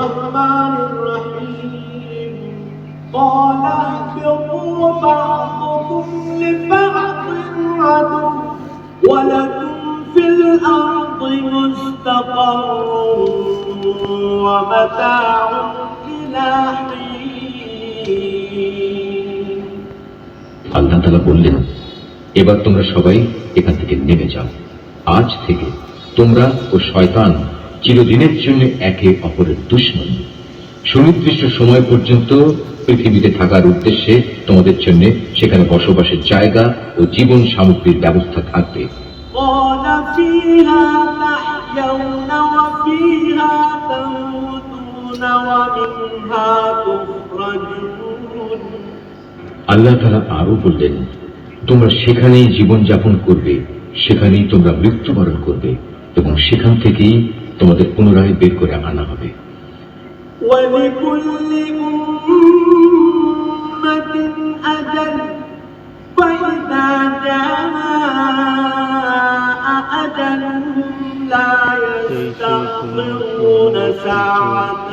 الرحمن الرحيم قال اهبطوا بعضكم لبعض عدو ولكم في الأرض مستقر ومتاع إلى حين আল্লাহ তাআলা বললেন, এবার তোমরা সবাই এখান থেকে নেমে যাও। আজ থেকে তোমরা ও শয়তান চিরদিনের জন্য একে অপরের দুশমন। সুনির্দিষ্ট সময় পর্যন্ত পৃথিবীতে থাকার উদ্দেশ্যে তোমাদের জন্য সেখানে বসবাসের জায়গা ও জীবন সামগ্রীর ব্যবস্থা থাকবে। قال فيها تحيون وفيها تموتون ومنها تخرجون আল্লাহ তাআলা আরো বললেন, তোমরা সেখানেই জীবনযাপন করবে, সেখানেই তোমরা মৃত্যুবরণ করবে এবং সেখান থেকেই তোমাদের পুনরায় বের করে আনা হবে। ولكل أمة أجل فإذا جاء أجلهم لا يستأخرون ساعة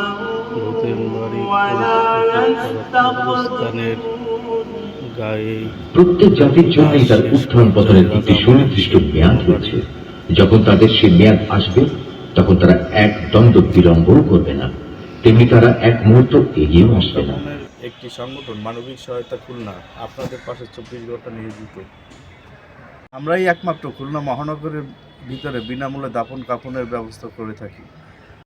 ولا يستقدمون প্রত্যেক জাতির জন্যই তার উত্থান পতনের একটি সুনির্দিষ্ট মেয়াদ রয়েছে। যখন তাদের সেই মেয়াদ আসবে তখন তারা এক দণ্ড বিলম্বও করবে না, তেমনি তারা এক মুহূর্ত এগিয়েও আসবে না। একটি সংগঠন মানবিক সহায়তা খুলনা আপনাদের পাশে 24 ঘন্টা নিয়োজিত। আমরাই একমাত্র খুলনা মহানগরের ভিতরে বিনামূল্যে দাফন কাফনের ব্যবস্থা করে থাকি।